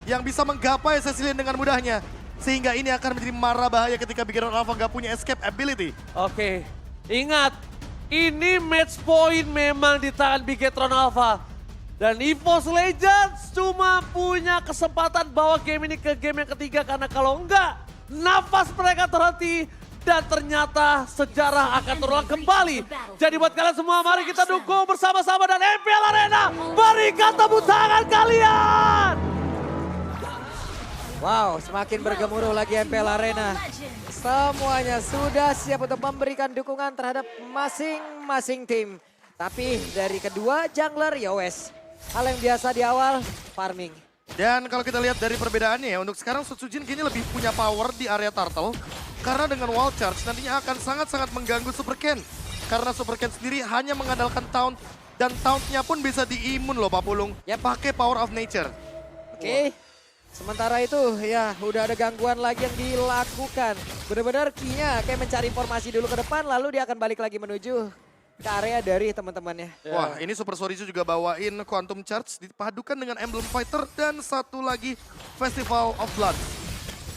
yang bisa menggapai Cecilian dengan mudahnya. Sehingga ini akan menjadi mara bahaya ketika Big Hero Alpha nggak punya escape ability. Oke, ingat, ini match point memang di tangan Bigetron Alpha. Dan EVOS Legends cuma punya kesempatan bawa game ini ke game yang ketiga. Karena kalau enggak, nafas mereka terhenti. Dan ternyata sejarah akan terulang kembali. Jadi buat kalian semua, mari kita dukung bersama-sama. Dan MPL Arena, berikan tepuk tangan kalian! Wow, semakin bergemuruh lagi MPL Arena. Semuanya sudah siap untuk memberikan dukungan terhadap masing-masing tim. Tapi dari kedua jungler, ya wes. Hal yang biasa di awal, farming. Dan kalau kita lihat dari perbedaannya ya, untuk sekarang Sutsujin kayaknya lebih punya power di area turtle. Karena dengan wall charge nantinya akan sangat-sangat mengganggu Super Ken. Karena Super Ken sendiri hanya mengandalkan taunt. Dan tauntnya pun bisa diimun loh Pak Pulung. Ya pakai power of nature. Oke. Sementara itu ya udah ada gangguan lagi yang dilakukan. Benar-benar Kinya kayak mencari informasi dulu ke depan lalu dia akan balik lagi menuju ke area dari teman-temannya. Wah ini Super Sorizo juga bawain Quantum Charge dipadukan dengan Emblem Fighter dan satu lagi Festival of Blood.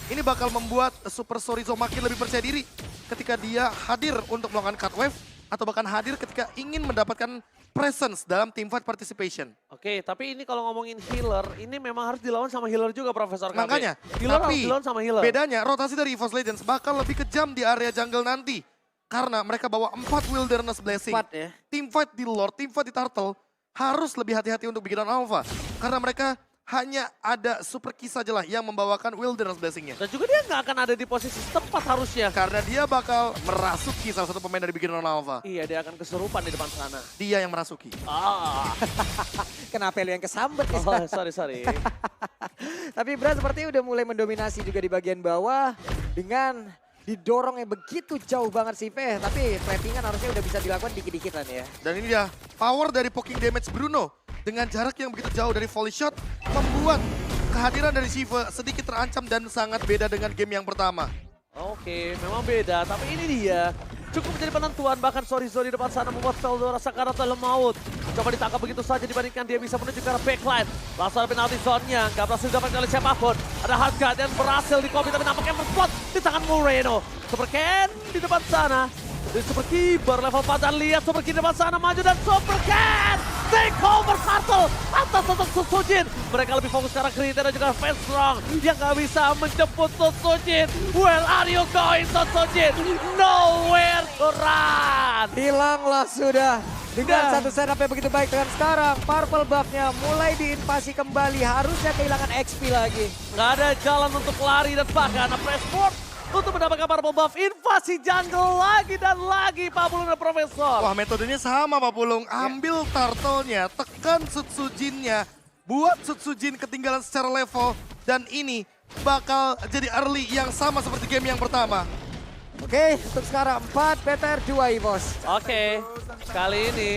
Ini bakal membuat Super Sorizo makin lebih percaya diri ketika dia hadir untuk melakukan cut wave atau bahkan hadir ketika ingin mendapatkan presence dalam teamfight participation. Oke, tapi ini kalau ngomongin healer, ini memang harus dilawan sama healer juga Profesor KB. Makanya, healer harus tapi dilawan sama healer. bedanya rotasi dari EVOS Legends bakal lebih kejam di area jungle nanti. Karena mereka bawa 4 Wilderness Blessing. 4 ya. Teamfight di Lord, teamfight di Turtle harus lebih hati-hati untuk bikinan Alpha. Karena mereka hanya ada Super Key saja lah yang membawakan Wilderness Blessing-nya. Dan juga dia nggak akan ada di posisi tepat harusnya. Karena dia bakal merasuki salah satu pemain dari bikinan Alpha. Iya, dia akan kesurupan di depan sana. Dia yang merasuki. Ah, Kenapa lu yang kesambet? oh, sorry. Tapi Bra sepertinya udah mulai mendominasi juga di bagian bawah dengan didorongnya begitu jauh banget sih Veh. Tapi trappingan harusnya udah bisa dilakukan dikit-dikit lah nih ya. Dan ini dia power dari poking damage Bruno. Dengan jarak yang begitu jauh dari volley shot membuat kehadiran dari Shiva sedikit terancam dan sangat beda dengan game yang pertama. Oke, memang beda. Tapi ini dia. Cukup menjadi penentuan. Bahkan Sorizo di depan sana membuat Veldora Sakarata lemah. Coba ditangkap begitu saja dibandingkan dia bisa menuju ke arah backline. Langsung ada penalti zone-nya. Gak berhasil didapatkan oleh siapapun. Ada Hardguard yang berhasil di copy tapi nampaknya berspot di tangan Moreno. Super Ken di depan sana. Dan Super Keeper level 4 dan lihat Super Ken di depan sana maju dan Super Ken take over Turtle atas sosok Sutsujin. Mereka lebih fokus ke arah Krita dan juga Fans Strong yang gak bisa menjemput Sutsujin. Where are you going Sutsujin? Nowhere to run. Hilanglah sudah. Dengan Nah. satu setup yang begitu baik dengan sekarang. Purple buff-nya mulai diinvasi kembali. Harusnya kehilangan XP lagi. Gak ada jalan untuk lari dan bahkan press forward untuk mendapatkan purple buff. Invasi jungle lagi dan lagi Pak Pulung dan Profesor. Wah metodenya sama Pak Pulung. Ambil turtle-nya, tekan Sutsujin-nya. Buat Sutsujin ketinggalan secara level. Dan ini bakal jadi early yang sama seperti game yang pertama. Oke, untuk sekarang 4 PTR 2 EVOS. Oke, kali ini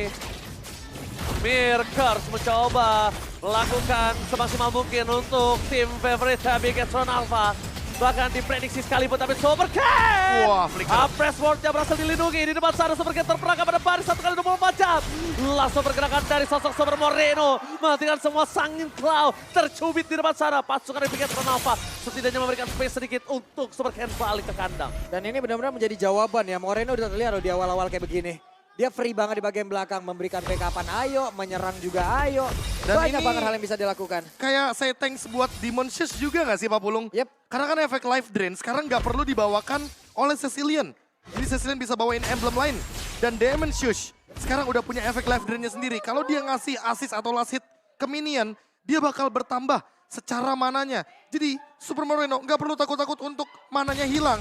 Mirkers mencoba melakukan semaksimal mungkin untuk tim favorite Bigetron Alpha. Bahkan diprediksi sekalipun tapi Super Ken! Wah, flicker. Press wardnya berhasil dilindungi di depan sana. Super Ken terperangkap pada baris 1 kali 24 jam. Langsung pergerakan dari sosok Super Moreno. Menghentikan semua sangin cloud tercubit di depan sana. Pasukan dari Bigetron Alpha setidaknya memberikan space sedikit untuk Super Ken balik ke kandang. Dan ini benar-benar menjadi jawaban ya. Moreno udah terlihat loh di awal-awal kayak begini. Dia free banget di bagian belakang, memberikan backupan ayo, menyerang juga ayo. Dan Banyak ini- banget hal yang bisa dilakukan. Kayak saya tanks buat Demon Shush juga gak sih Pak Pulung? Yep. Karena kan efek life drain sekarang nggak perlu dibawakan oleh Cecilian. Jadi Cecilian bisa bawain emblem lain. Dan Demon Shush sekarang udah punya efek life drainnya sendiri. Kalau dia ngasih assist atau last hit ke minion, dia bakal bertambah secara mananya. Jadi Super Moreno nggak perlu takut-takut untuk mananya hilang.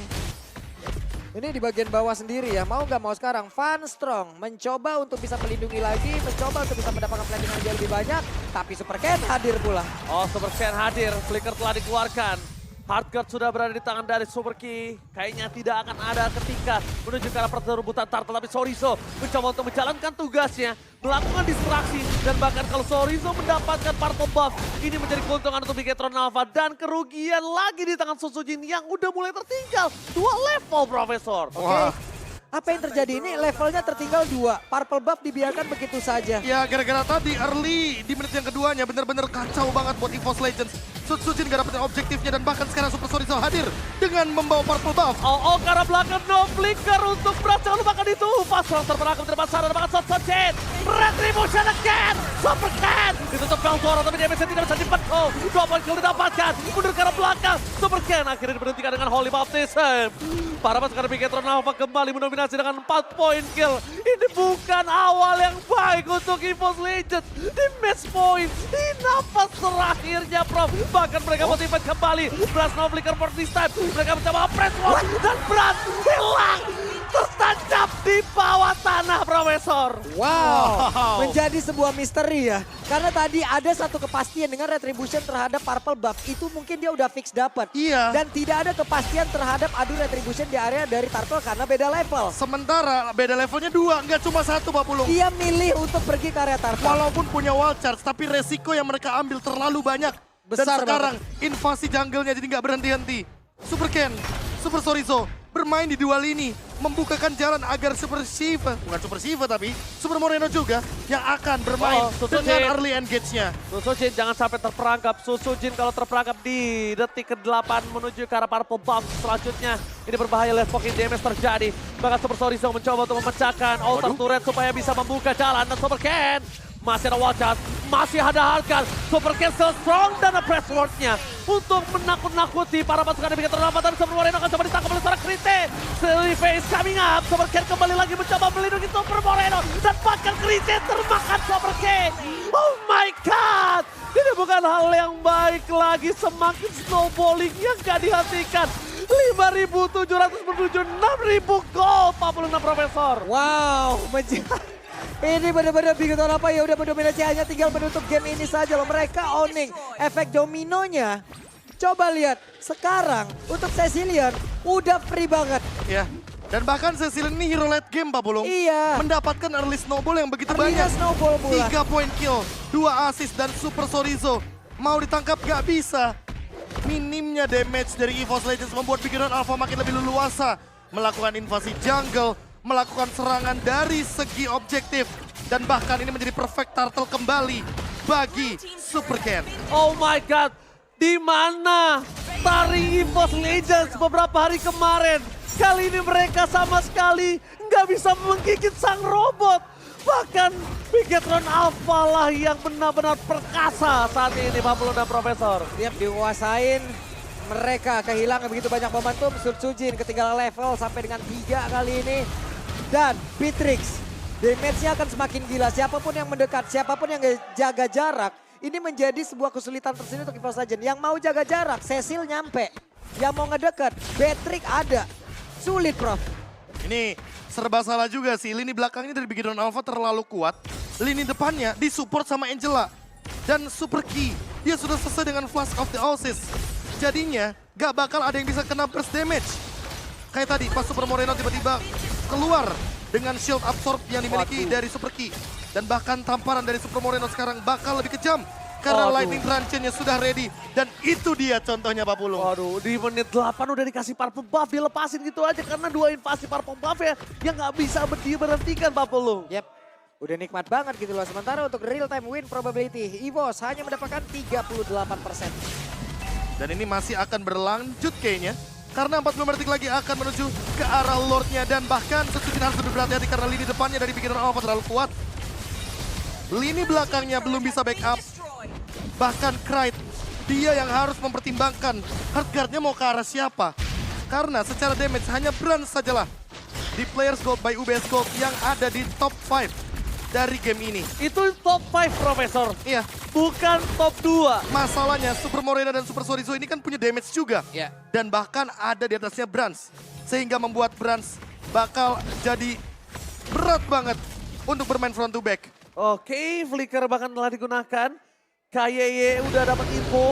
Ini di bagian bawah sendiri ya, mau nggak mau sekarang Van Strong mencoba untuk bisa melindungi lagi, mencoba untuk bisa mendapatkan planting yang jauh lebih banyak. Tapi Super Ken hadir pula. Oh, Super Ken hadir, flicker telah dikeluarkan. Hardguard sudah berada di tangan dari Super Key. Kayaknya tidak akan ada ketika menuju ke arah perbutan Turtle. Tapi Sorizo mencoba untuk menjalankan tugasnya. Melakukan distraksi. Dan bahkan kalau Sorizo mendapatkan purple buff. Ini menjadi keuntungan untuk Bigetron Alpha. Dan kerugian lagi di tangan Sutsujin yang udah mulai tertinggal. 2 level, Profesor. Wah, Apa yang terjadi ini? Levelnya tertinggal 2. Purple buff dibiarkan begitu saja. Ya gara-gara tadi early di menit yang keduanya bener-bener kacau banget buat EVOS Legends. Sutsujin gak dapetin objektifnya dan bahkan sekarang Super Sorizo hadir dengan membawa purple buff. Oh, ke arah belakang, no flicker untuk Brans. Jangan lupakan itu. Pas orang terperangkap di depan sana, bahkan Sutsujin. Retribution again. Super Cat. Ditutup Velzoro, tapi damage tidak bisa dipenuh. 2 poin kill didapatkan. Mundur ke arah belakang. Super Cat akhirnya diberhentikan dengan Holy Baptism. Para pasukan Bigetron Alpha kembali mendominasi dengan 4 poin kill. Ini bukan awal yang baik untuk EVOS Legends. Di match point, di nafas terakhirnya Prof. Bahkan mereka motivate kembali. Brans no flicker for this time. Mereka mencoba press wall dan Brans hilang. Tertancap di bawah tanah, Profesor. Wow, menjadi sebuah misteri ya. Karena tadi ada satu kepastian dengan retribution terhadap purple buff. Itu mungkin dia udah fix dapat. Iya. Dan tidak ada kepastian terhadap adu retribution di area dari Turtle karena beda level. Sementara beda levelnya 2, nggak cuma 1 Pak Pulung. Dia milih untuk pergi ke area Turtle. Walaupun punya wall charge, tapi resiko yang mereka ambil terlalu banyak. Dan Besar sekarang invasi jungle-nya jadi nggak berhenti-henti. Super Ken, Super Sorizo bermain di dua lini. Membukakan jalan agar Super Shiva, bukan Super Shiva tapi Super Moreno juga yang akan bermain Sutsujin. dengan early engage-nya. Sutsujin jangan sampai terperangkap. Sutsujin kalau terperangkap di detik ke-8 menuju ke arah purple buff selanjutnya. Ini berbahaya, left pocket damage terjadi. Bahkan Super Sorizo mencoba untuk memecahkan altar turret supaya bisa membuka jalan. Dan Super Ken masih ada wall charge, masih ada Harkan. Super Ken still strong dan press ward-nya untuk menakut-nakuti para pasukan yang bikin terdapat. Dan Super Moreno akan coba ditangkap oleh seorang Krite. Silly face coming up. Super Ken kembali lagi mencoba melindungi Super Moreno. Dan bahkan Krite termakan Super Ken. Oh my god. Ini bukan hal yang baik lagi. Semakin snowballing yang gak dihentikan. 5.700 menuju 6.000 gold. 46 Profesor. Wow, ini benar-benar Bigetron apa ya udah mendominasi, hanya tinggal menutup game ini saja loh. Mereka owning efek dominonya. Coba lihat sekarang untuk Cecilion udah free banget. Ya. Dan bahkan Cecilion ini hero late game Pak Pulung. Iya. Mendapatkan early snowball yang begitu Early-nya banyak. snowball pula. 3 poin kill, 2 assist dan Super Sorizo. Mau ditangkap gak bisa. Minimnya damage dari EVOS Legends membuat Bigetron Alpha makin lebih leluasa. Melakukan invasi jungle, melakukan serangan dari segi objektif. Dan bahkan ini menjadi perfect turtle kembali bagi Super Ken. Oh my god, di mana taring EVOS Legends beberapa hari kemarin? Kali ini mereka sama sekali nggak bisa menggigit sang robot. Bahkan Bigetron Alpha lah yang benar-benar perkasa saat ini, Pak Pulung dan Profesor. Dia dikuasain, mereka kehilangan begitu banyak momentum. Sutsujin ketinggalan level sampai dengan 3 kali ini. Dan Beatrix, damage-nya akan semakin gila. Siapapun yang mendekat, siapapun yang jaga jarak, ini menjadi sebuah kesulitan tersendiri untuk EVOS Legends. Yang mau jaga jarak, Cecil nyampe. Yang mau ngedekat, Beatrix ada. Sulit, Prof. Ini serba salah juga sih. Lini belakangnya dari Bigetron Alpha terlalu kuat. Lini depannya disupport sama Angela. Dan Super Key, dia sudah selesai dengan Flash of the Oasis. Jadinya gak bakal ada yang bisa kena burst damage. Kayak tadi pas Super Moreno tiba-tiba keluar dengan shield absorb yang dimiliki dari Super Key. Dan bahkan tamparan dari Super Moreno sekarang bakal lebih kejam. Karena Lightning Truncheon-nya sudah ready. Dan itu dia contohnya Pak Pulung. Waduh, di menit 8 udah dikasih purple buff, dilepasin gitu aja karena 2 invasi purple buff ya yang nggak bisa diberhentikan Pak Pulung. Yep, udah nikmat banget gitu loh. Sementara untuk real time win probability, EVOS hanya mendapatkan 38%. Dan ini masih akan berlanjut kayaknya. Karena 40 detik lagi akan menuju ke arah Lordnya. Dan bahkan Sutsujin harus lebih berhati-hati karena lini depannya dari Bigetron Alpha terlalu kuat. Lini belakangnya belum bisa backup. Bahkan Krite, dia yang harus mempertimbangkan Heartguard-nya mau ke arah siapa. Karena secara damage hanya Brans sajalah di Players Gold by UBS Gold yang ada di top 5 dari game ini. Itu top 5 Profesor, Iya, bukan top 2. masalahnya Super Moreno dan Super Sorizo ini kan punya damage juga. Iya. Dan bahkan ada di atasnya Brans. Sehingga membuat Brans bakal jadi berat banget untuk bermain front to back. Oke, flicker bahkan telah digunakan. KYY udah dapat info,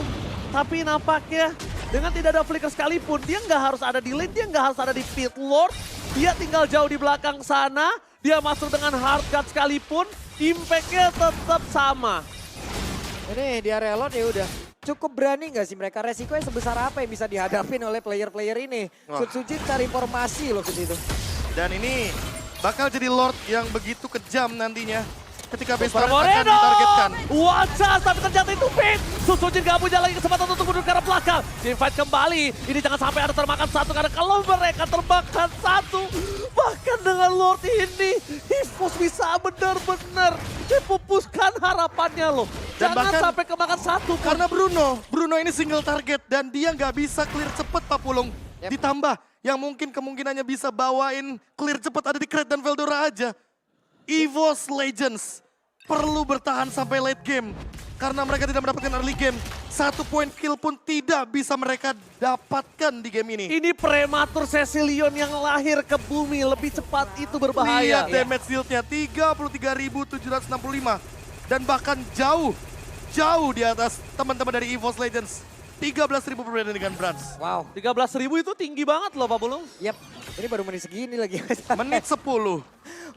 tapi nampaknya dengan tidak ada flicker sekalipun, dia nggak harus ada di lane, dia nggak harus ada di pit lord. Dia tinggal jauh di belakang sana, dia masuk dengan hard cut sekalipun, impact-nya tetap sama. Ini di area Lord ya udah. Cukup berani nggak sih mereka? Resikonya sebesar apa yang bisa dihadapin oleh player-player ini? Wah. Sutsujin cari informasi loh ke situ. Dan ini bakal jadi Lord yang begitu kejam nantinya. Ketika Best Super Talent akan Moreno! ditargetkan. Wacas, tapi ternyata itu pick. Susujin gak punya lagi kesempatan untuk mundur ke arah belakang. Team fight kembali. Ini jangan sampai ada termakan satu, karena kalau mereka termakan satu, bahkan dengan Lord ini, EVOS bisa benar-benar dipupuskan harapannya loh. Dan Jangan bahkan- sampai kemakan satu. Karena Bruno ini single target dan dia nggak bisa clear cepet Pak Pulung. Yep. Ditambah yang mungkin kemungkinannya bisa bawain clear cepet ada di Kred dan Veldora aja. EVOS Legends perlu bertahan sampai late game. Karena mereka tidak mendapatkan early game. 1 point kill pun tidak bisa mereka dapatkan di game ini. Ini prematur Cecilion yang lahir ke bumi. Lebih cepat itu berbahaya. Lihat damage deal-nya 33.765. Dan bahkan jauh di atas teman-teman dari EVOS Legends. 13.000 berbeda dengan Brans. Wow. 13.000 itu tinggi banget loh Pak Bulung. Yap, ini baru menit segini lagi. Menit 10.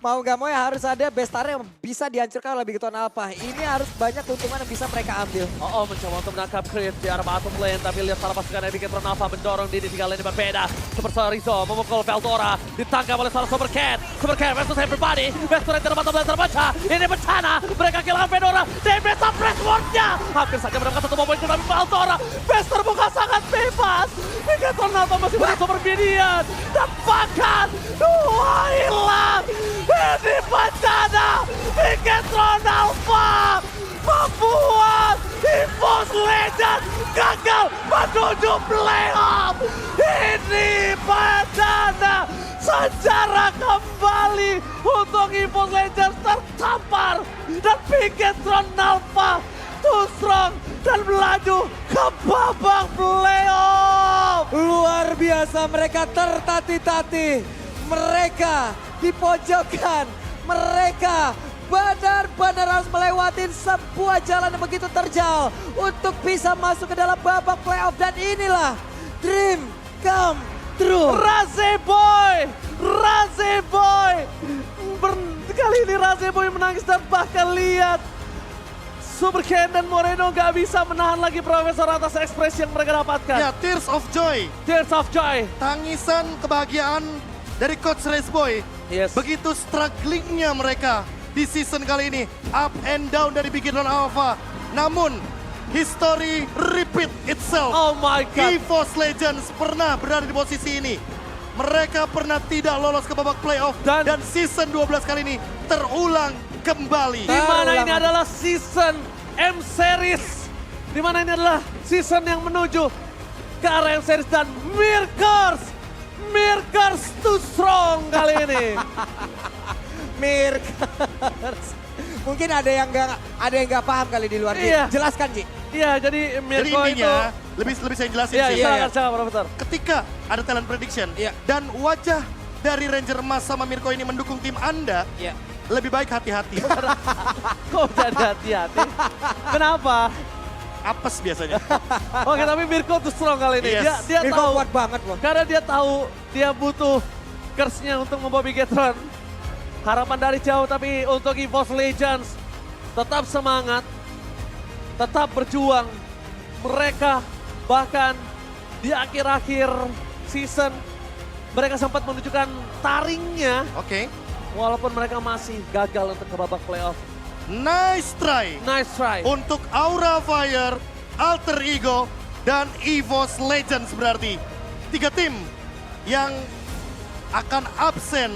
Mau gak mau ya harus ada bestar yang bisa dihancurkan oleh Bigeton Alpha. Ini harus banyak keuntungan yang bisa mereka ambil. Oh, mencoba untuk menangkap Chris di arah bottom lane. Tapi lihat salah pasukan dari Bigetron Alpha mendorong Dini 3 lane berbeda. Super Rizzo memukul Veldora. Ditangkap oleh salah Super Cat. Super Cat versus everybody. Vestor yang bottom lane terbaca. Ini bencana. Mereka kehilangan Fedora. DB suppress wardnya. Hampir saja mendapatkan satu momen tapi Veldora. Vestor bukan sangat bebas. Bigetron Alpha masih punya Super Minion. Dan bahkan dua hilang. Ini bencana. Bigetron Alpha membuat EVOS Legends gagal menuju playoff. Ini bencana. Sejarah kembali untuk EVOS Legends tertampar. Dan Bigetron Alpha too strong dan melaju ke babak playoff. Luar biasa, mereka tertatih-tatih. Mereka dipojokkan. Mereka benar-benar harus melewati sebuah jalan yang begitu terjal untuk bisa masuk ke dalam babak playoff. Dan inilah dream come true. Razeboy. Kali ini Razeboy menangis dan bahkan lihat Super Ken dan Moreno gak bisa menahan lagi Profesor atas ekspresi yang mereka dapatkan. Ya, Tears of Joy. Tears of Joy. Tangisan kebahagiaan dari Coach Razeboy. Yes. Begitu strugglingnya mereka di season kali ini. Up and down dari Bigetron Alpha. Namun, history repeat itself. Oh my God. EVOS Legends pernah berada di posisi ini. Mereka pernah tidak lolos ke babak playoff. Dan season 12 kali ini terulang kembali. Di mana ini adalah season M-Series. Di mana ini adalah season yang menuju ke arah M-Series. Dan Mirkers too strong kali ini. Mirkers. Mungkin ada yang nggak paham kali di luar. Iya. Jelaskan, Ji. Iya, jadi Jadi Mirko itu... intinya, lebih saya jelasin Iya, sih. silakan Profesor. Ketika ada talent prediction Iya. dan wajah dari Ranger Emas sama Mirko ini mendukung tim Anda, Iya. lebih baik hati-hati. Kok jadi hati-hati? Kenapa? Apes biasanya. Oke, tapi Mirko tuh strong kali ini. Yes. Dia Mirko tahu, kuat banget loh. karena dia tahu dia butuh curse-nya untuk membawa Bigetron. Harapan dari jauh, tapi untuk EVOS Legends tetap semangat, tetap berjuang. Mereka bahkan di akhir-akhir season mereka sempat menunjukkan taringnya Oke. walaupun mereka masih gagal untuk ke babak playoff. Nice try Nice try. untuk Aura Fire, Alter Ego, dan EVOS Legends berarti. 3 tim yang akan absen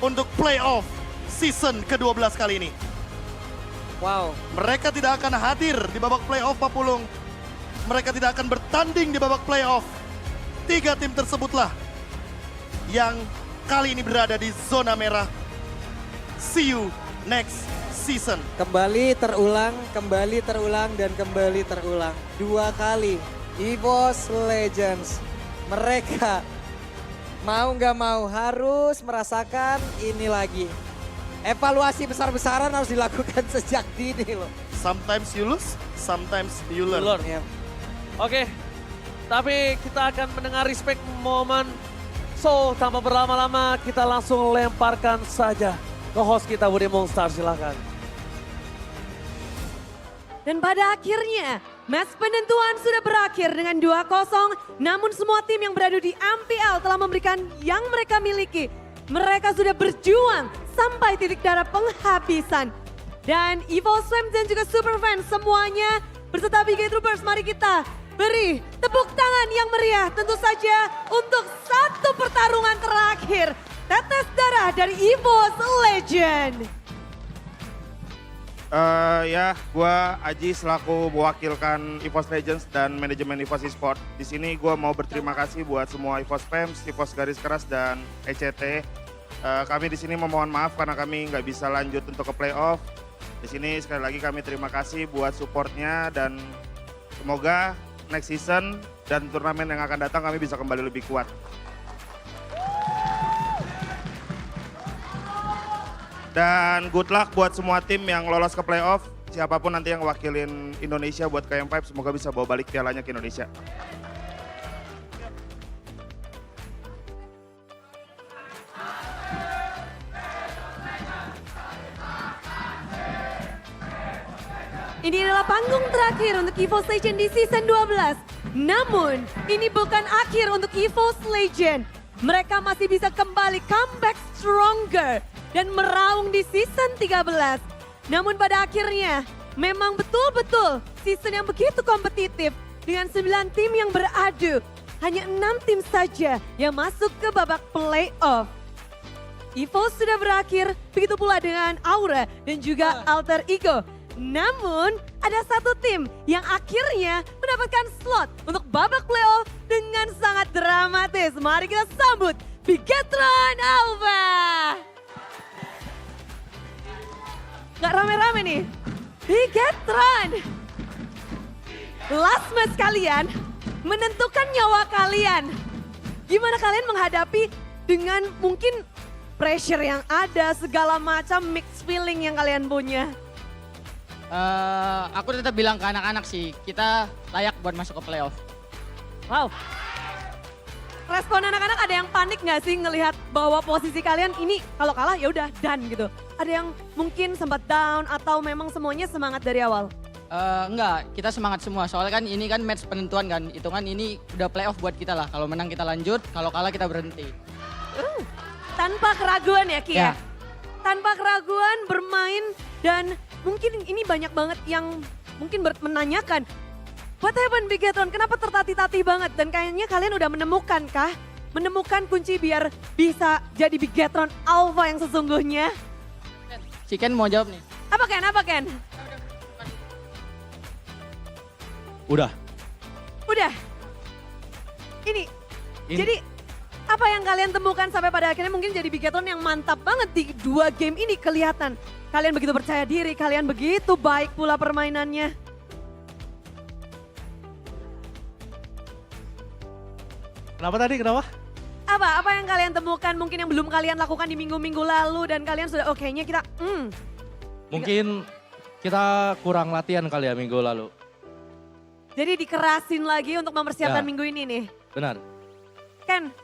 untuk playoff season ke-12 kali ini. Wow. Mereka tidak akan hadir di babak playoff Pak Pulung. Mereka tidak akan bertanding di babak playoff. 3 tim tersebutlah yang kali ini berada di zona merah. See you next season. Kembali terulang, dan kembali terulang. 2 kali EVOS Legends. Mereka mau nggak mau harus merasakan ini lagi. Evaluasi besar-besaran harus dilakukan sejak dini loh. Sometimes you lose, sometimes you learn. Learn. Ya. Oke, tapi kita akan mendengar respect moment. So, tanpa berlama-lama kita langsung lemparkan saja ke host kita Budi Mongstar, silakan. Dan pada akhirnya, match penentuan sudah berakhir dengan 2-0. Namun semua tim yang berada di MPL telah memberikan yang mereka miliki. Mereka sudah berjuang sampai titik darah penghabisan. Dan Evil Swim dan juga Superfan semuanya berserta BG Troopers, mari kita beri tepuk tangan yang meriah tentu saja untuk satu pertarungan terakhir. Tetes darah dari EVOS Legend. Ya, gua Aji selaku mewakilkan EVOS Legends dan manajemen EVOS Esports. Di sini gua mau berterima kasih buat semua EVOS Fans, EVOS Garis Keras dan ECT. Kami di sini memohon maaf karena kami nggak bisa lanjut untuk ke playoff. Di sini sekali lagi kami terima kasih buat supportnya dan semoga next season dan turnamen yang akan datang kami bisa kembali lebih kuat. Dan good luck buat semua tim yang lolos ke playoff. Siapapun nanti yang wakilin Indonesia buat KM5 semoga bisa bawa balik pialanya ke Indonesia. Ini adalah panggung terakhir untuk EVOS Legend di season 12. Namun, ini bukan akhir untuk EVOS Legend. Mereka masih bisa kembali comeback stronger dan meraung di season 13. Namun pada akhirnya, memang betul-betul season yang begitu kompetitif dengan 9 tim yang beradu. Hanya 6 tim saja yang masuk ke babak playoff. EVOS sudah berakhir, begitu pula dengan Aura dan juga Alter Ego. Namun ada satu tim yang akhirnya mendapatkan slot untuk babak playoff dengan sangat dramatis. Mari kita sambut Bigetron Alpha. Gak rame-rame nih. Bigetron. Last match kalian menentukan nyawa kalian. Gimana kalian menghadapi dengan mungkin pressure yang ada, segala macam mixed feeling yang kalian punya? Aku tetap bilang ke anak-anak sih, kita layak buat masuk ke playoff. Wow. Respon anak-anak ada yang panik nggak sih ngelihat bahwa posisi kalian ini kalau kalah ya udah done gitu. Ada yang mungkin sempat down atau memang semuanya semangat dari awal? Enggak, kita semangat semua. Soalnya kan ini kan match penentuan kan. Hitungan ini udah playoff buat kita lah. Kalau menang kita lanjut, kalau kalah kita berhenti. Tanpa keraguan ya Ki ya? Ya. Tanpa keraguan bermain dan mungkin ini banyak banget yang mungkin menanyakan. What happened Bigetron? Kenapa tertatih-tatih banget? Dan kayaknya kalian udah menemukan kah? Menemukan kunci biar bisa jadi Bigetron Alpha yang sesungguhnya? Si Ken mau jawab nih. Apa Ken? Apa Ken? Udah. Udah. Ini. Jadi apa yang kalian temukan sampai pada akhirnya mungkin jadi Bigetron yang mantap banget di 2 game ini kelihatan. Kalian begitu percaya diri, kalian begitu baik pula permainannya. Kenapa tadi? Kenapa? Apa yang kalian temukan mungkin yang belum kalian lakukan di minggu-minggu lalu dan kalian sudah kayaknya kita Mungkin kita kurang latihan kali ya minggu lalu. jadi dikerasin lagi untuk mempersiapkan Ya. minggu ini nih. Benar. Ken,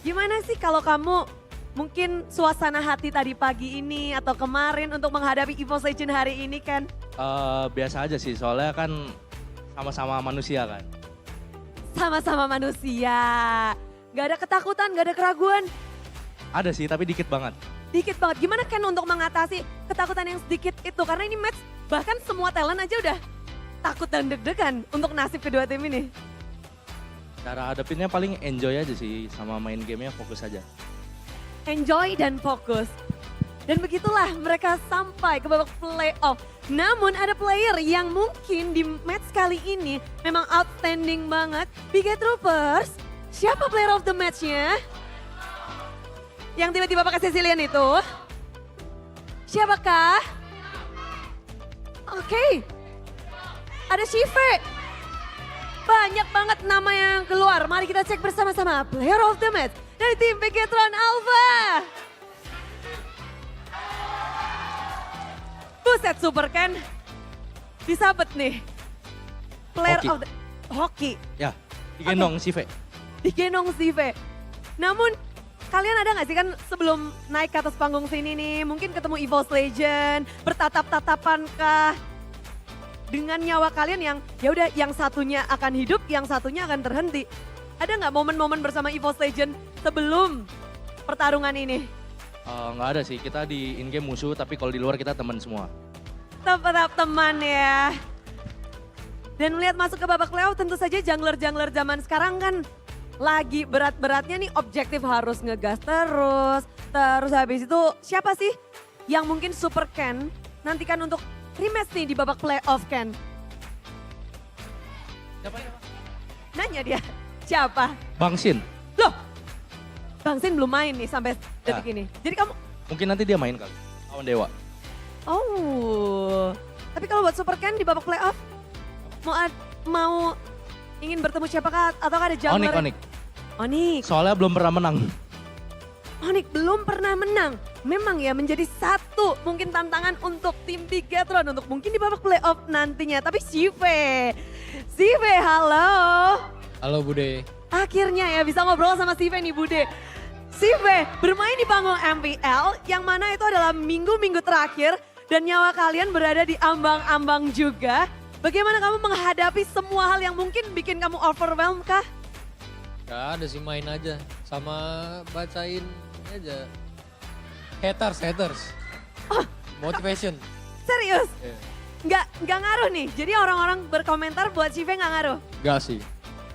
gimana sih kalau kamu mungkin suasana hati tadi pagi ini atau kemarin untuk menghadapi EVOS Legend hari ini Ken? Biasa aja sih soalnya kan sama-sama manusia kan. Sama-sama manusia. Gak ada ketakutan, gak ada keraguan. Ada sih tapi dikit banget. Dikit banget. Gimana Ken untuk mengatasi ketakutan yang sedikit itu? Karena ini match bahkan semua talent aja udah takut dan deg-degan untuk nasib kedua tim ini. Cara hadapinnya paling enjoy aja sih sama main gamenya fokus aja. Enjoy dan fokus. Dan begitulah mereka sampai ke babak playoff. Namun ada player yang mungkin di match kali ini memang outstanding banget. BG Troopers, siapa player of the match-nya? Yang tiba-tiba pakai Sicilian itu? Siapakah? Oke. Ada Shiver. Banyak banget nama yang keluar. Mari kita cek bersama-sama. Player of the match dari tim Bigetron Alpha. Buset Super Ken. Disabet nih. Player Hoki. of the... Hoki. Ya, digendong si V. Digendong Steve. Namun kalian ada gak sih kan sebelum naik ke atas panggung sini nih. Mungkin ketemu EVOS Legend. Bertatap-tatapan kah? Dengan nyawa kalian yang ya udah yang satunya akan hidup, yang satunya akan terhenti. Ada nggak momen-momen bersama EVOS Legend sebelum pertarungan ini? Nggak ada sih, kita di in-game musuh, tapi kalau di luar kita teman semua. Tetap teman ya. Dan melihat masuk ke babak playoff tentu saja jungler-jungler zaman sekarang kan lagi berat-beratnya nih objektif harus ngegas terus. Terus habis itu siapa sih yang mungkin super Ken nantikan untuk rematch nih di babak playoff Ken? Siapa? Nanya dia, siapa? Bang Sin, Loh, Bang Sin belum main nih sampai detik Ya. ini. Jadi kamu, mungkin nanti dia main kali, lawan Dewa. oh. Tapi kalau buat super Ken di babak playoff, mau ingin bertemu siapakah atau ada jungler? Onyx. Onyx. Soalnya belum pernah menang. Onyx belum pernah menang. Memang ya menjadi satu mungkin tantangan untuk tim Bigetron untuk mungkin di babak playoff nantinya. Tapi Sive, halo. Halo Bude. Akhirnya ya bisa ngobrol sama Sive nih Bude. Sive bermain di panggung MPL yang mana itu adalah minggu-minggu terakhir dan nyawa kalian berada di ambang-ambang juga. Bagaimana kamu menghadapi semua hal yang mungkin bikin kamu overwhelmed kah? Gak ada sih, main aja. Sama bacain aja. Haters. Motivation. Serius? Iya. Nggak ngaruh nih. Jadi orang-orang berkomentar buat Sive nggak ngaruh? Gak sih.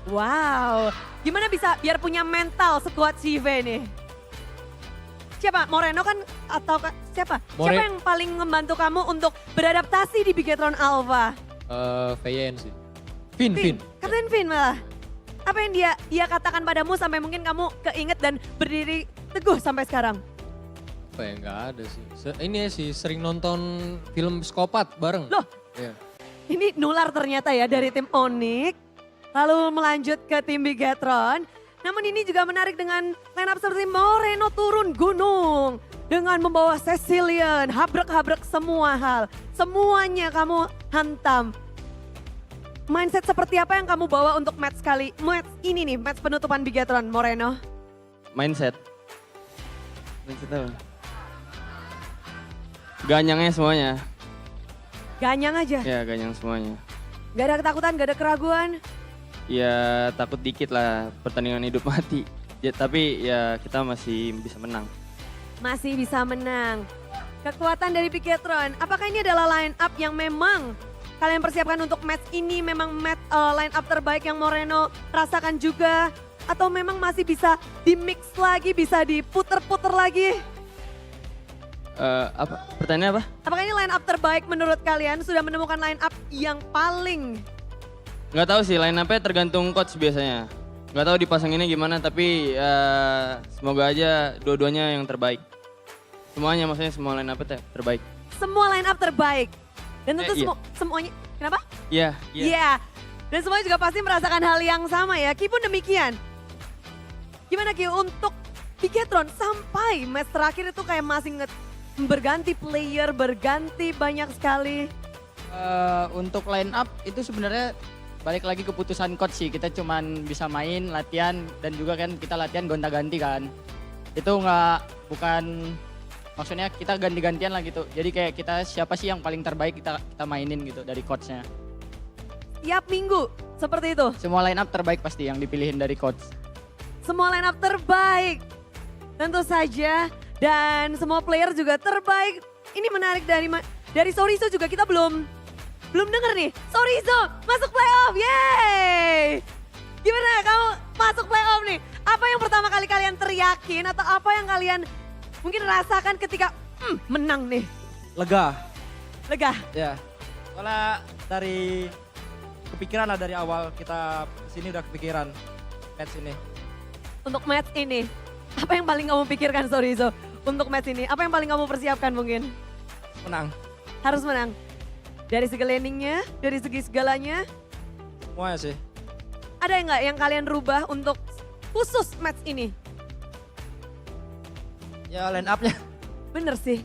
Wow, gimana bisa biar punya mental sekuat Sive nih? Siapa? Moreno kan atau siapa? Siapa yang paling membantu kamu untuk beradaptasi di Bigetron Alpha? VN sih. Vin. Kapten Vin malah. Apa yang dia katakan padamu sampai mungkin kamu keinget dan berdiri teguh sampai sekarang? Apa ya, gak ada sih. Ini sih sering nonton film psikopat bareng. Loh, Iya. ini nular ternyata ya dari tim Onyx. Lalu melanjut ke tim Bigetron. Namun ini juga menarik dengan line up seperti Moreno turun gunung. Dengan membawa Cecilion, habrek-habrek semua hal. Semuanya kamu hantam. Mindset seperti apa yang kamu bawa untuk match ini nih, match penutupan Bigetron, Moreno? Mindset apa? Ganyangnya semuanya. Ganyang aja, Ya, ganyang semuanya. gak ada ketakutan, gak ada keraguan. Ya, takut dikit lah pertandingan hidup mati. Ya, tapi ya kita masih bisa menang. Masih bisa menang. Kekuatan dari Bigetron, apakah ini adalah line up yang memang kalian persiapkan untuk match ini? Memang line up terbaik yang Moreno rasakan juga? Atau memang masih bisa di-mix lagi, bisa diputer-puter lagi? Apa? Pertanyaannya apa? Apakah ini line up terbaik menurut kalian? Sudah menemukan line up yang paling? Nggak tahu sih, line up-nya tergantung coach biasanya. Nggak tahu dipasanginnya gimana, tapi semoga aja dua-duanya yang terbaik. Semuanya, maksudnya semua line up-nya terbaik. Semua line up terbaik. Dan tentu Iya. semuanya, kenapa? Iya. Iya. Dan semuanya juga pasti merasakan hal yang sama ya. Ki pun demikian. Gimana Ki untuk Bigetron sampai match terakhir itu kayak masih berganti player, berganti banyak sekali. Untuk line up itu sebenarnya balik lagi keputusan coach sih. Kita cuman bisa main, latihan, dan juga kan kita latihan gonta-ganti kan. Itu bukan maksudnya kita ganti-gantian lah gitu. Jadi kayak kita siapa sih yang paling terbaik kita mainin gitu dari coachnya. Tiap minggu seperti itu. Semua line up terbaik pasti yang dipilihin dari coach. Semua line up terbaik. Tentu saja. Dan semua player juga terbaik. Ini menarik dari Sorizo juga kita belum denger nih. Sorizo masuk playoff, yeay! Gimana kamu masuk playoff nih? Apa yang pertama kali kalian teriakin atau apa yang kalian mungkin rasakan ketika menang nih? Lega, Lega? ya. Soalnya dari kepikiran lah dari awal kita kesini udah kepikiran match ini. Untuk match ini, apa yang paling kamu pikirkan Sorizo? Untuk match ini, apa yang paling kamu persiapkan mungkin? Menang, Harus menang. Dari segi landingnya, dari segi segalanya, semuanya sih. ada nggak yang kalian rubah untuk khusus match ini? Ya line up-nya. Bener sih,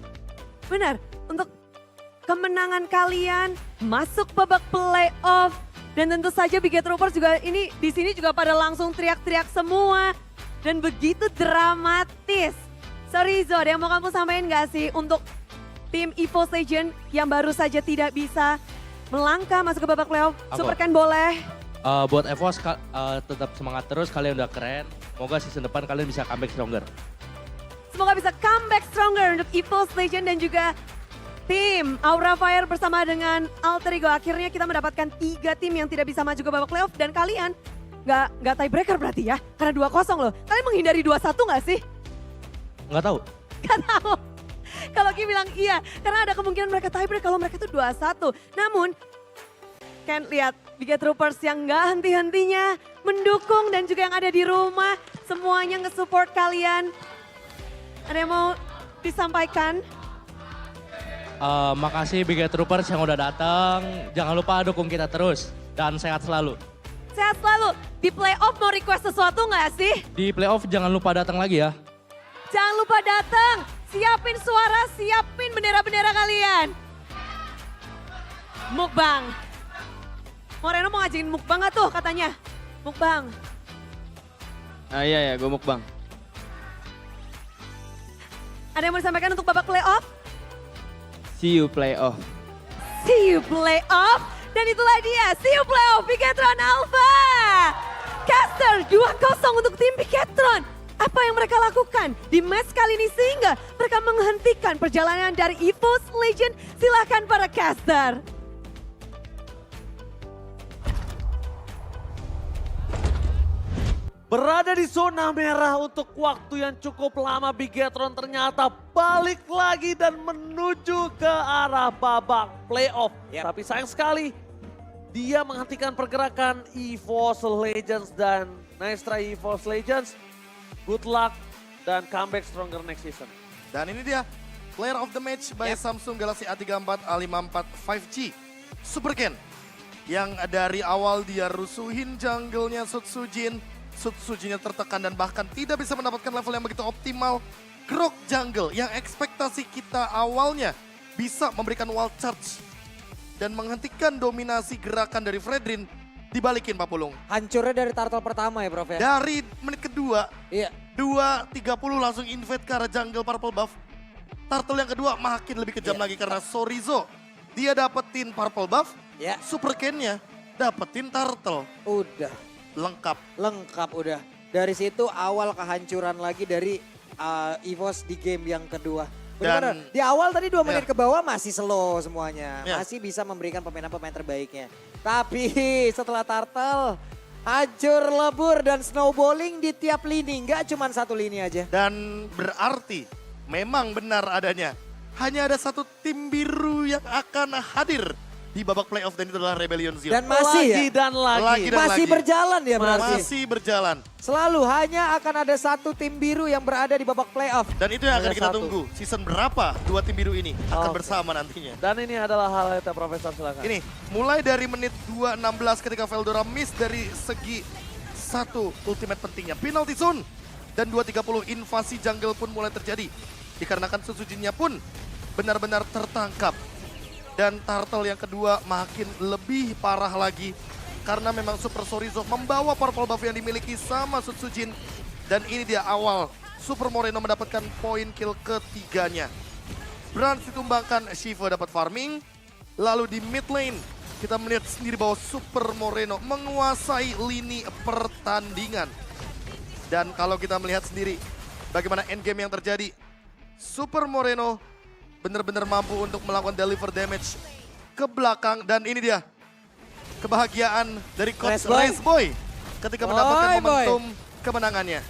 benar. Untuk kemenangan kalian masuk babak playoff dan tentu saja Bigetroopers juga ini di sini juga pada langsung teriak-teriak semua dan begitu dramatis. Sorry Zo, ada yang mau kamu sampaikan nggak sih untuk tim EVOS Legend yang baru saja tidak bisa melangkah masuk ke babak playoff? Apa? Super Ken boleh. Buat EVOS tetap semangat terus, kalian udah keren. Semoga season depan kalian bisa comeback stronger. Semoga bisa comeback stronger untuk EVOS Legend dan juga tim Aura Fire bersama dengan Alter Ego. Akhirnya kita mendapatkan 3 tim yang tidak bisa maju ke babak playoff dan kalian nggak tiebreaker berarti ya? Karena 2-0 loh. Kalian menghindari 2-1 nggak sih? Nggak tahu. Nggak tahu. Kalau Ki bilang iya, karena ada kemungkinan mereka tiebreak kalau mereka itu 2-1. Namun, kan lihat Biget Troopers yang nggak henti-hentinya mendukung dan juga yang ada di rumah semuanya nge-support kalian. Ada yang mau disampaikan? Makasih Big Troopers yang udah datang. Jangan lupa dukung kita terus dan sehat selalu. Sehat selalu. Di playoff mau request sesuatu nggak sih? Di playoff jangan lupa datang lagi ya. Jangan lupa datang. Siapin suara, siapin bendera-bendera kalian. Mukbang. Moreno mau ngajakin mukbang nggak tuh katanya? Mukbang. Iya, gue mukbang. Ada yang mau disampaikan untuk babak playoff? See you playoff. See you playoff. Dan itulah dia, see you playoff Bigetron Alpha. Caster 2-0 untuk tim Bigetron. Apa yang mereka lakukan di match kali ini sehingga mereka menghentikan perjalanan dari EVOS Legend? Silahkan para caster. Berada di zona merah untuk waktu yang cukup lama, Bigetron ternyata balik lagi dan menuju ke arah babak playoff. Tapi sayang sekali, dia menghentikan pergerakan EVOS Legends dan nice try EVOS Legends. Good luck dan comeback stronger next season. Dan ini dia, player of the match by Samsung Galaxy A34 A54 5G Super Ken. Yang dari awal dia rusuhin jungle-nya Sutsujin. Sutsujinnya tertekan dan bahkan tidak bisa mendapatkan level yang begitu optimal. Grok jungle yang ekspektasi kita awalnya bisa memberikan wall charge dan menghentikan dominasi gerakan dari Fredrin, dibalikin Pak Pulung. Hancurnya dari turtle pertama ya Prof ya? Dari menit kedua, Iya. 2.30 langsung invade ke arah jungle purple buff. Turtle yang kedua makin lebih kejam lagi karena Sorizo. Dia dapetin purple buff, Super Ken-nya dapetin turtle. Udah. Lengkap udah. Dari situ awal kehancuran lagi dari EVOS di game yang kedua. Benar. Di awal tadi 2 menit ke bawah masih slow semuanya. Masih bisa memberikan pemain-pemain terbaiknya. Tapi setelah turtle hancur lebur dan snowballing di tiap lini. Nggak cuma satu lini aja. Dan berarti memang benar adanya. Hanya ada satu tim biru yang akan hadir di babak playoff dan itu adalah Rebellion Zion. Dan masih masih berjalan ya berarti. Masih berjalan. Selalu hanya akan ada satu tim biru yang berada di babak playoff. Dan itu yang akan kita tunggu. Season berapa 2 tim biru ini akan bersama nantinya. Dan ini adalah hal yang Profesor silakan. Ini mulai dari menit 2.16 ketika Veldora miss dari segi satu ultimate pentingnya. Penalty zone. Dan 2.30 invasi jungle pun mulai terjadi. Dikarenakan Sutsujinnya pun benar-benar tertangkap. Dan turtle yang kedua makin lebih parah lagi. Karena memang Super Sorizo membawa purple buff yang dimiliki sama Sutsujin. Dan ini dia awal Super Moreno mendapatkan poin kill ketiganya. Brans ditumbangkan, Shiva dapat farming. Lalu di mid lane kita melihat sendiri bahwa Super Moreno menguasai lini pertandingan. Dan kalau kita melihat sendiri bagaimana endgame yang terjadi. Super Moreno benar-benar mampu untuk melakukan deliver damage ke belakang. Dan ini dia kebahagiaan dari Coach Race Boy ketika mendapatkan momentum kemenangannya.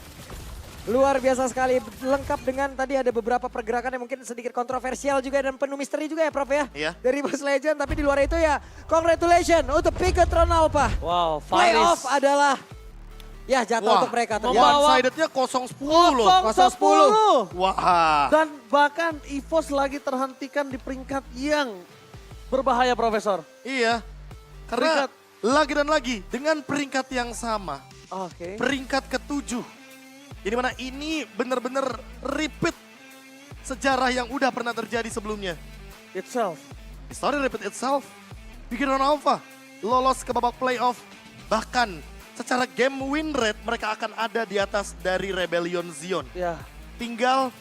Luar biasa sekali, lengkap dengan tadi ada beberapa pergerakan yang mungkin sedikit kontroversial juga dan penuh misteri juga ya Prof ya. Iya. Dari Boss Legend, tapi di luar itu ya congratulations untuk Bigetron Alpha. Wow, Playoff adalah ya jatuh untuk mereka ternyata. One-sidednya 0-10 loh. 0-10. Wah. Dan bahkan EVOS lagi terhentikan di peringkat yang berbahaya Profesor. Iya. Karena lagi dan lagi dengan peringkat yang sama. Peringkat ke-7. Ini mana ini benar-benar repeat sejarah yang udah pernah terjadi sebelumnya. History repeat itself. Bigetron Alpha lolos ke babak playoff. Bahkan secara game win rate mereka akan ada di atas dari Rebellion Zion. Tinggal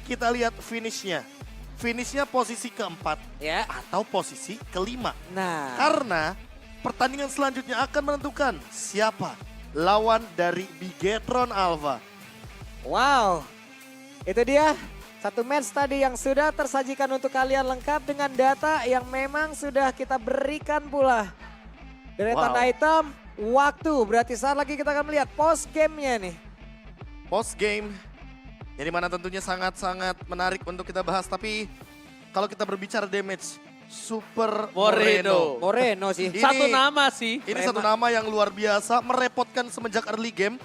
kita lihat finishnya. Finishnya posisi keempat atau posisi kelima. Nah, karena pertandingan selanjutnya akan menentukan siapa lawan dari Bigetron Alpha. Wow. Itu dia satu match tadi yang sudah tersajikan untuk kalian lengkap dengan data yang memang sudah kita berikan pula. Deretan Wow. item, waktu. Berarti saat lagi kita akan melihat post game-nya nih. Post game, yang dimana tentunya sangat-sangat menarik untuk kita bahas. Tapi kalau kita berbicara damage, Super Moreno. Moreno sih. Ini- Satu nama sih. Ini satu nama yang luar biasa, merepotkan semenjak early game.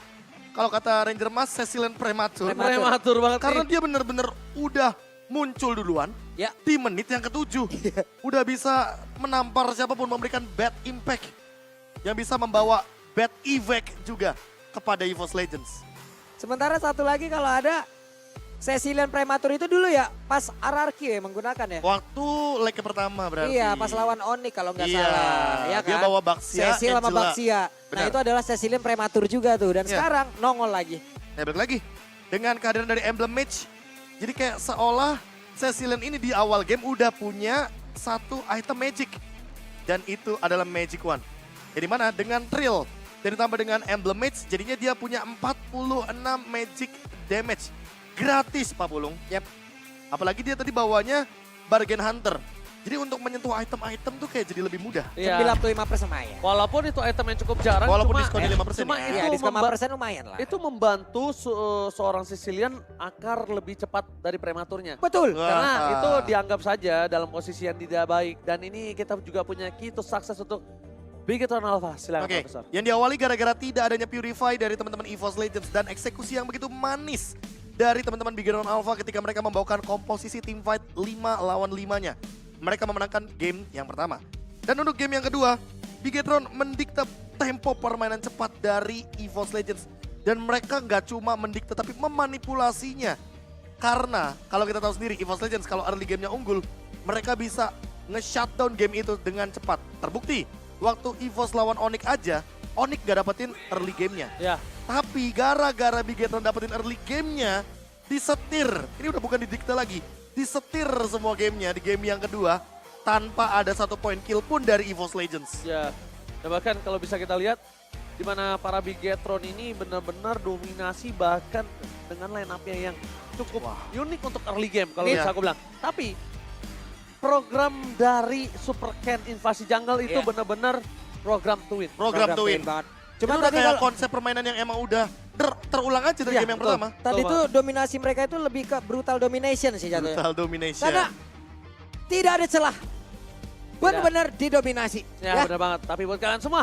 Kalau kata Ranger Mas, Cecilian prematur. Prematur banget Karena nih. dia bener-bener udah muncul duluan. Ya. Di menit yang ke-7. Udah bisa menampar siapapun, memberikan bad impact. Yang bisa membawa bad evac juga kepada EVOS Legends. Sementara satu lagi kalau ada Cecilian Prematur itu dulu ya pas RRQ ya menggunakan ya. Waktu leg pertama berarti. Iya pas lawan Onyx kalau nggak Iya, salah. Ya dia kan? bawa Baxia, Cecil sama Angela. Baxia. Nah Benar. itu adalah Cecilian Prematur juga tuh. Dan Iya. sekarang nongol lagi. Nah balik lagi, dengan kehadiran dari Emblem Mage, jadi kayak seolah Cecilian ini di awal game udah punya satu item magic. Dan itu adalah Magic One. Jadi mana dengan Trill, dan ditambah dengan Emblem Mage, jadinya dia punya 46 magic damage. Gratis Pak Pulung. Yep. Apalagi dia tadi bawanya Bargain Hunter. Jadi untuk menyentuh item-item tuh kayak jadi lebih mudah. Iya. 95% lumayan. Walaupun itu item yang cukup jarang, Walaupun cuma, diskon di 5% cuma ya. itu, Iya diskon memba- 5% lumayan lah. itu membantu seorang Sicilian akar lebih cepat dari prematurnya. Betul. Wah. Karena itu dianggap saja dalam posisi yang tidak baik. Dan ini kita juga punya key to sukses untuk Bigetron Alpha. Silakan Oke, Profesor. yang diawali gara-gara tidak adanya Purify dari teman-teman EVOS Legends dan eksekusi yang begitu manis dari teman-teman Bigetron Alpha ketika mereka membawakan komposisi teamfight 5 lawan 5-nya. Mereka memenangkan game yang pertama. Dan untuk game yang kedua, Bigetron mendikte tempo permainan cepat dari EVOS Legends. Dan mereka nggak cuma mendikte tapi memanipulasinya. Karena kalau kita tahu sendiri EVOS Legends kalau early gamenya unggul, mereka bisa nge-shutdown game itu dengan cepat. Terbukti, waktu EVOS lawan Onyx aja, Onyx gak dapetin early gamenya. Ya, Tapi gara-gara Bigetron dapetin early gamenya, disetir. Ini udah bukan didikte lagi. Disetir semua gamenya di game yang kedua, tanpa ada satu poin kill pun dari EVOS Legends. ya. Dan bahkan kalau bisa kita lihat, di mana para Bigetron ini benar-benar dominasi bahkan dengan line up-nya yang cukup unik untuk early game kalau Iya. bisa aku bilang. Tapi program dari Super Ken Invasi Jungle itu Iya. benar-benar program to win. Program to win. banget. Cuma Cuma udah tadi kayak kalau konsep permainan yang emang udah terulang aja dari Iya, game yang betul. pertama. tadi Betul, tuh dominasi mereka itu lebih ke brutal domination sih jatuhnya. Brutal domination. Karena tidak ada celah. Benar-benar didominasi. Ya, benar banget. Tapi buat kalian semua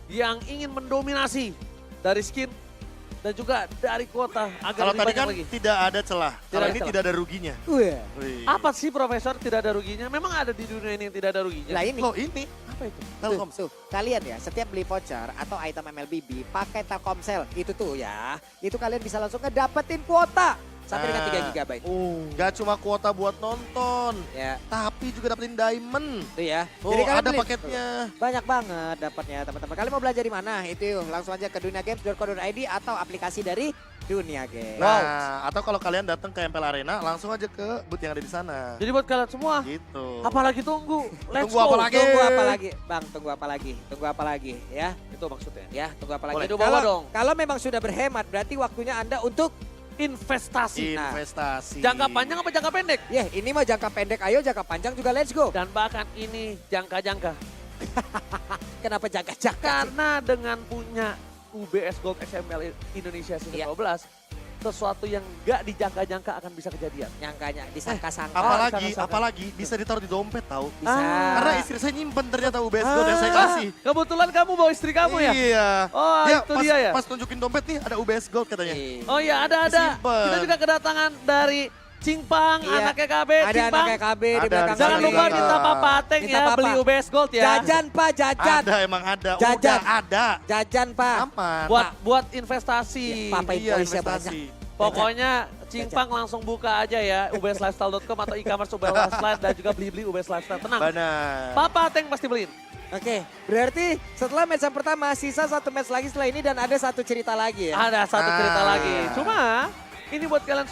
yang ingin mendominasi dari skin dan juga dari kuota agar Kalau lebih tadi banyak kan lagi. tidak ada celah. Tidak Kalau ada ini celah. tidak ada ruginya. Wah. Wih. Apa sih Profesor tidak ada ruginya? Memang ada di dunia ini yang tidak ada ruginya. Lah ini. Loh ini Apa itu? Telkom. Tuh, kalian ya setiap beli voucher atau item MLBB pakai Telkomsel itu tuh ya. Itu kalian bisa langsung ngedapetin kuota sampai dengan 3 GB. Gak cuma kuota buat nonton, Ya, tapi juga dapetin diamond. itu ya. Oh, kalian ada beli- paketnya. Banyak banget dapatnya teman-teman. Kalian mau belajar di mana? Itu yuk, langsung aja ke duniagames.co.id atau aplikasi dari Dunia Games. Nah, atau kalau kalian datang ke MPL Arena, langsung aja ke booth yang ada di sana. Jadi buat kalian semua, Gitu. apalagi tunggu. Let's Tunggu go. apa lagi? Tunggu apa lagi? Bang, tunggu apa lagi? Tunggu apa lagi? Ya, Itu maksudnya. ya, tunggu apa lagi? Boleh. Itu bawa dong. Kalau memang sudah berhemat, berarti waktunya Anda untuk Investasi. Investasi. Jangka panjang apa jangka pendek? ya ini mah jangka pendek, ayo jangka panjang juga let's go. Dan bahkan ini jangka-jangka. Kenapa jangka-jangka? Karena dengan punya UBS Gold XML Indonesia Season Iya. 12, sesuatu yang gak dijangka-jangka akan bisa kejadian. Nyangkanya, disangka-sangka. Apalagi bisa ditaruh di dompet tahu. Bisa. Karena istri saya nyimpen ternyata UBS Gold yang saya kasih. Kebetulan kamu bawa istri kamu ya? Iya. Oh, itu pas, dia ya? Pas tunjukin dompet nih ada UBS Gold katanya. Iya. Oh iya, ada. Simpen. Kita juga kedatangan dari Cingpang, Iya. anak KB. Ada Cingpang, anak KB di Ada, belakang. jangan Ada, lupa ada. minta Papa Ateng Minta ya, Papa. beli UBS Gold ya. Jajan Pak, jajan. Ada emang ada. Jajan. Udah ada. Jajan Pak. Aman. Buat investasi. Iya, Papa Iya, invoice-nya investasi. banyak. Pokoknya Cingpang langsung buka aja ya ubslifestyle.com atau e-commerce UBS Lifestyle dan juga beli-beli UBS Lifestyle. Tenang, Benar. Papa Ateng pasti beliin. Oke, berarti setelah match yang pertama, sisa 1 match lagi setelah ini dan ada 1 cerita lagi ya. Ada satu cerita lagi. Cuma ini buat kalian